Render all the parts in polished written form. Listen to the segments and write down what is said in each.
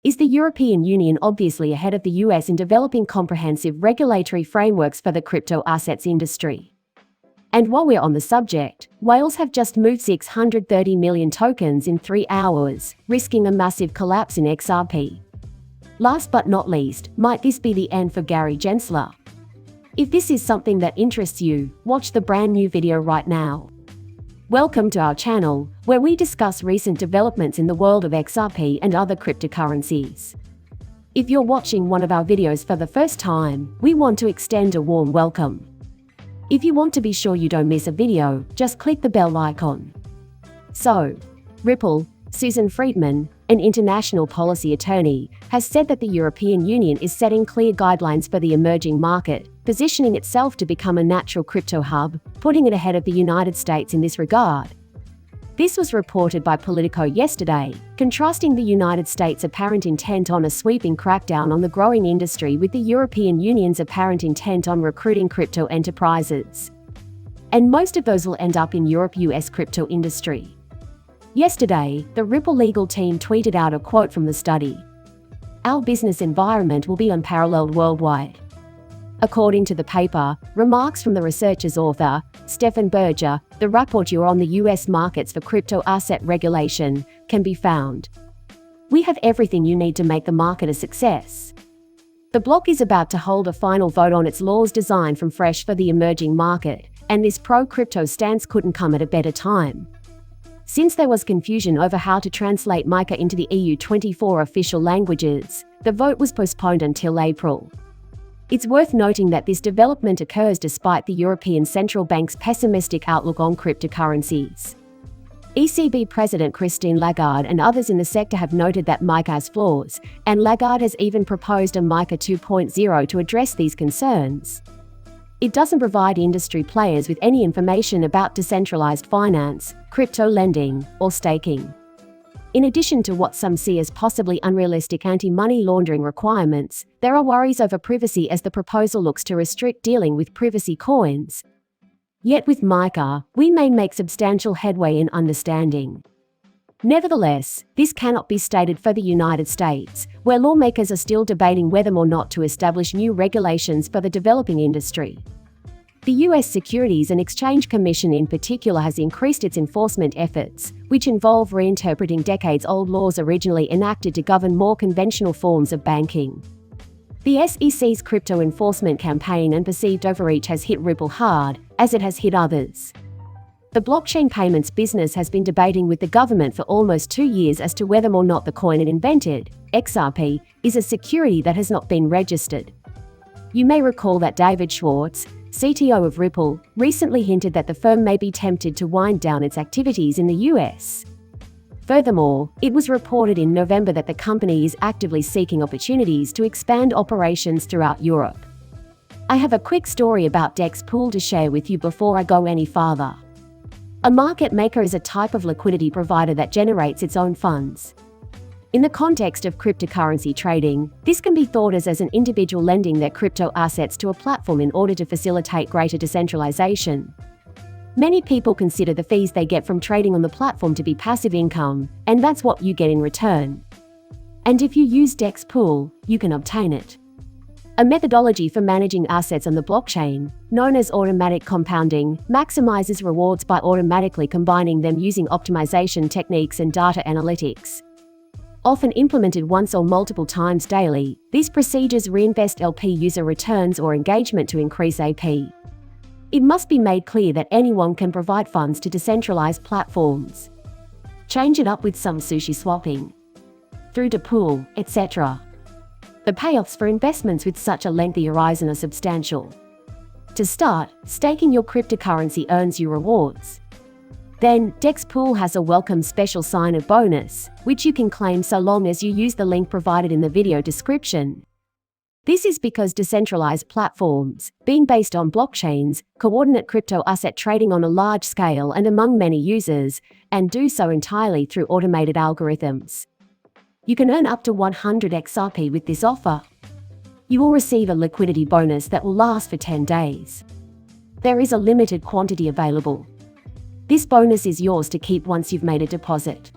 Is the European Union obviously ahead of the US in developing comprehensive regulatory frameworks for the crypto assets industry? And while we're on the subject, whales have just moved 630 million tokens in 3 hours, risking a massive collapse in XRP. Last but not least, might this be the end for Gary Gensler? If this is something that interests you, watch the brand new video right now. Welcome to our channel, where we discuss recent developments in the world of XRP and other cryptocurrencies. If you're watching one of our videos for the first time, we want to extend a warm welcome. If you want to be sure you don't miss a video, just click the bell icon. So, Ripple, Susan Friedman, an international policy attorney, has said that the European Union is setting clear guidelines for the emerging market, positioning itself to become a natural crypto hub, putting it ahead of the United States in this regard. This was reported by Politico yesterday, contrasting the United States' apparent intent on a sweeping crackdown on the growing industry with the European Union's apparent intent on recruiting crypto enterprises. And most of those will end up in Europe-US crypto industry. Yesterday, the Ripple legal team tweeted out a quote from the study. "Our business environment will be unparalleled worldwide." According to the paper, remarks from the researcher's author, Stefan Berger, the rapporteur on the US markets for crypto asset regulation, can be found. "We have everything you need to make the market a success." The bloc is about to hold a final vote on its laws designed from fresh for the emerging market, and this pro-crypto stance couldn't come at a better time. Since there was confusion over how to translate MiCA into the EU 24 official languages, the vote was postponed until April. It's worth noting that this development occurs despite the European Central Bank's pessimistic outlook on cryptocurrencies. ECB President Christine Lagarde and others in the sector have noted that MiCA has flaws, and Lagarde has even proposed a MiCA 2.0 to address these concerns. It doesn't provide industry players with any information about decentralized finance, crypto lending, or staking. In addition to what some see as possibly unrealistic anti-money laundering requirements, there are worries over privacy as the proposal looks to restrict dealing with privacy coins. Yet with MiCA, we may make substantial headway in understanding. Nevertheless, this cannot be stated for the United States, where lawmakers are still debating whether or not to establish new regulations for the developing industry. The US Securities and Exchange Commission in particular has increased its enforcement efforts, which involve reinterpreting decades-old laws originally enacted to govern more conventional forms of banking. The SEC's crypto enforcement campaign and perceived overreach has hit Ripple hard, as it has hit others. The blockchain payments business has been debating with the government for almost 2 years as to whether or not the coin it invented, XRP, is a security that has not been registered. You may recall that David Schwartz, CTO of Ripple, recently hinted that the firm may be tempted to wind down its activities in the US. Furthermore, it was reported in November that the company is actively seeking opportunities to expand operations throughout Europe. I have a quick story about DEX Pool to share with you before I go any farther. A market maker is a type of liquidity provider that generates its own funds. In the context of cryptocurrency trading, this can be thought as an individual lending their crypto assets to a platform in order to facilitate greater decentralization. Many people consider the fees they get from trading on the platform to be passive income, and that's what you get in return. And if you use DEX Pool, you can obtain it. A methodology for managing assets on the blockchain, known as automatic compounding, maximizes rewards by automatically combining them using optimization techniques and data analytics. Often implemented once or multiple times daily, these procedures reinvest LP user returns or engagement to increase AP. It must be made clear that anyone can provide funds to decentralized platforms. Change it up with some sushi swapping, through to pool, etc. The payoffs for investments with such a lengthy horizon are substantial. To start, staking your cryptocurrency earns you rewards. Then, DEX Pool has a welcome special sign-up bonus, which you can claim so long as you use the link provided in the video description. This is because decentralized platforms, being based on blockchains, coordinate crypto asset trading on a large scale and among many users, and do so entirely through automated algorithms. You can earn up to 100 XRP with this offer. You will receive a liquidity bonus that will last for 10 days. There is a limited quantity available. This bonus is yours to keep once you've made a deposit.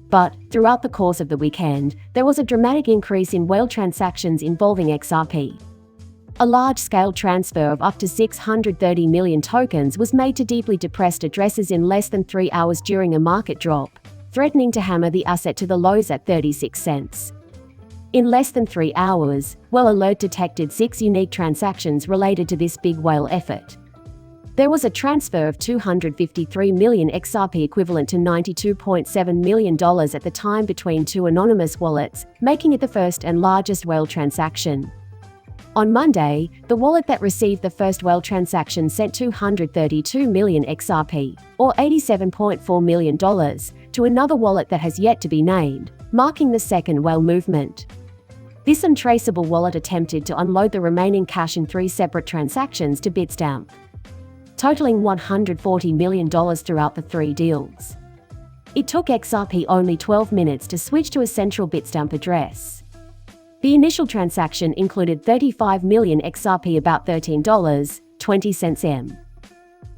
But, throughout the course of the weekend, there was a dramatic increase in whale transactions involving XRP. A large-scale transfer of up to 630 million tokens was made to deeply depressed addresses in less than 3 hours during a market drop, threatening to hammer the asset to the lows at 36 cents. In less than 3 hours, Whale Alert detected 6 unique transactions related to this big whale effort. There was a transfer of 253 million XRP equivalent to $92.7 million at the time between two anonymous wallets, making it the first and largest whale transaction. On Monday, the wallet that received the first whale transaction sent 232 million XRP, or $87.4 million, to another wallet that has yet to be named, marking the second whale movement. This untraceable wallet attempted to unload the remaining cash in 3 separate transactions to Bitstamp, totaling $140 million throughout the 3 deals. It took XRP only 12 minutes to switch to a central Bitstamp address. The initial transaction included 35 million XRP, about $13.20 M.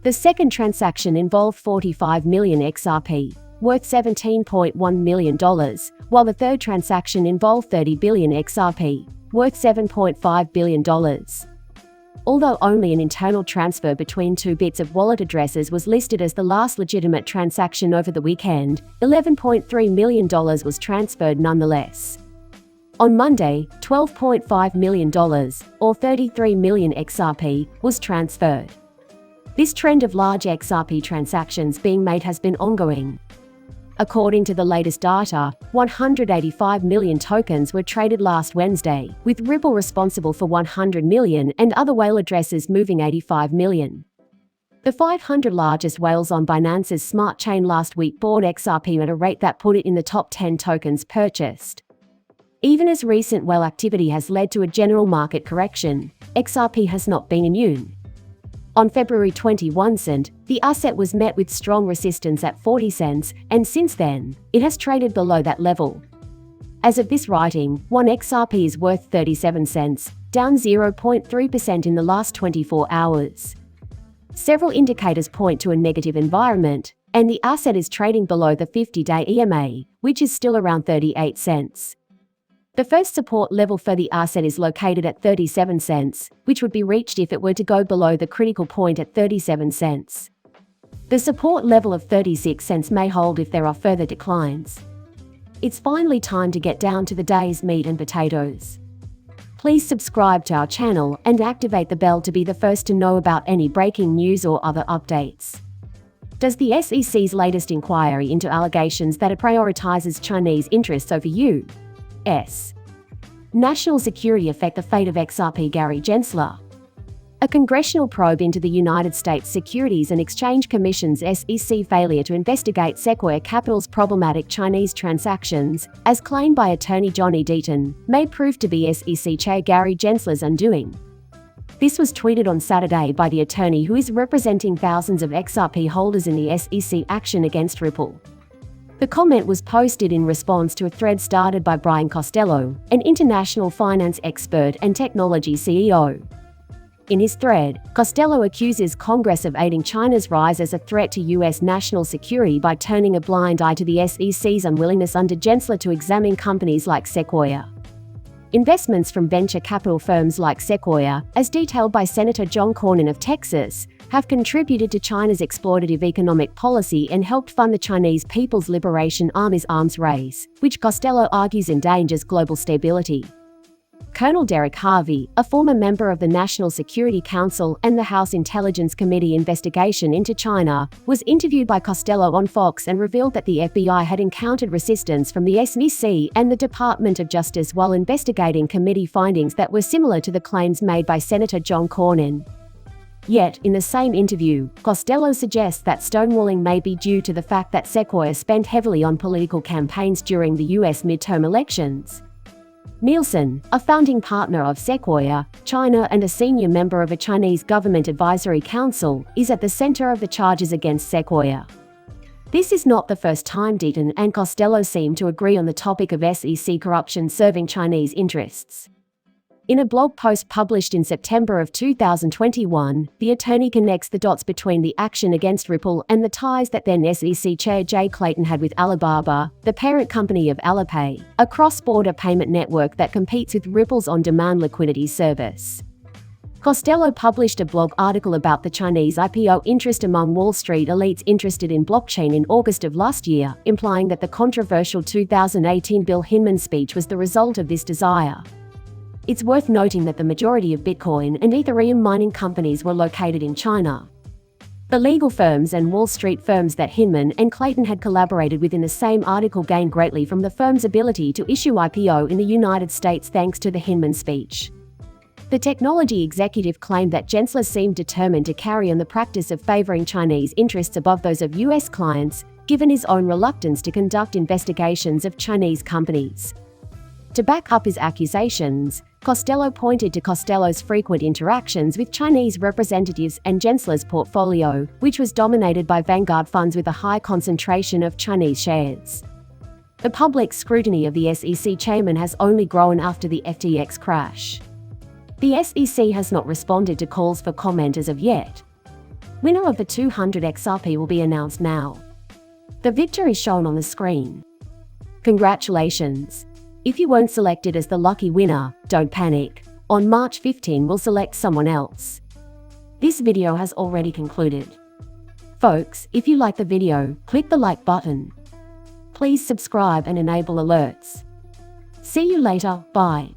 The second transaction involved 45 million XRP, worth $17.1 million, while the third transaction involved 30 billion XRP, worth $7.5 billion. Although only an internal transfer between 2 bits of wallet addresses was listed as the last legitimate transaction over the weekend, $11.3 million was transferred nonetheless. On Monday, $12.5 million, or 33 million XRP, was transferred. This trend of large XRP transactions being made has been ongoing. According to the latest data, 185 million tokens were traded last Wednesday, with Ripple responsible for 100 million and other whale addresses moving 85 million. The 500 largest whales on Binance's smart chain last week bought XRP at a rate that put it in the top 10 tokens purchased. Even as recent whale activity has led to a general market correction, XRP has not been immune. On February 21, the asset was met with strong resistance at 40 cents, and since then, it has traded below that level. As of this writing, 1 XRP is worth 37 cents, down 0.3% in the last 24 hours. Several indicators point to a negative environment, and the asset is trading below the 50-day EMA, which is still around 38 cents. The first support level for the asset is located at 37 cents, which would be reached if it were to go below the critical point at 37 cents. The support level of 36 cents may hold if there are further declines. It's finally time to get down to the day's meat and potatoes. Please subscribe to our channel and activate the bell to be the first to know about any breaking news or other updates. Does the SEC's latest inquiry into allegations that it prioritizes Chinese interests over U.S. national security affect the fate of XRP Gary Gensler? A congressional probe into the United States Securities and Exchange Commission's SEC failure to investigate Sequoia Capital's problematic Chinese transactions, as claimed by attorney Johnny Deaton, may prove to be SEC Chair Gary Gensler's undoing. This was tweeted on Saturday by the attorney who is representing thousands of XRP holders in the SEC action against Ripple. The comment was posted in response to a thread started by Brian Costello, an international finance expert and technology CEO. In his thread, Costello accuses Congress of aiding China's rise as a threat to U.S. national security by turning a blind eye to the SEC's unwillingness under Gensler to examine companies like Sequoia. Investments from venture capital firms like Sequoia, as detailed by Senator John Cornyn of Texas, have contributed to China's exploitative economic policy and helped fund the Chinese People's Liberation Army's arms race, which Costello argues endangers global stability. Colonel Derek Harvey, a former member of the National Security Council and the House Intelligence Committee investigation into China, was interviewed by Costello on Fox and revealed that the FBI had encountered resistance from the SEC and the Department of Justice while investigating committee findings that were similar to the claims made by Senator John Cornyn. Yet, in the same interview, Costello suggests that stonewalling may be due to the fact that Sequoia spent heavily on political campaigns during the U.S. midterm elections. Nielsen, a founding partner of Sequoia, China and a senior member of a Chinese government advisory council, is at the center of the charges against Sequoia. This is not the first time Deaton and Costello seem to agree on the topic of SEC corruption serving Chinese interests. In a blog post published in September of 2021, the attorney connects the dots between the action against Ripple and the ties that then SEC Chair Jay Clayton had with Alibaba, the parent company of Alipay, a cross-border payment network that competes with Ripple's on-demand liquidity service. Costello published a blog article about the Chinese IPO interest among Wall Street elites interested in blockchain in August of last year, implying that the controversial 2018 Bill Hinman speech was the result of this desire. It's worth noting that the majority of Bitcoin and Ethereum mining companies were located in China. The legal firms and Wall Street firms that Hinman and Clayton had collaborated with in the same article gained greatly from the firm's ability to issue IPO in the United States thanks to the Hinman speech. The technology executive claimed that Gensler seemed determined to carry on the practice of favoring Chinese interests above those of U.S. clients, given his own reluctance to conduct investigations of Chinese companies. To back up his accusations, Costello pointed to Costello's frequent interactions with Chinese representatives and Gensler's portfolio, which was dominated by Vanguard funds with a high concentration of Chinese shares. The public scrutiny of the SEC chairman has only grown after the FTX crash. The SEC has not responded to calls for comment as of yet. Winner of the 200 XRP will be announced now. The victor is shown on the screen. Congratulations! If you weren't selected as the lucky winner, don't panic. On March 15, we'll select someone else. This video has already concluded. Folks, if you like the video, click the like button. Please subscribe and enable alerts. See you later, bye.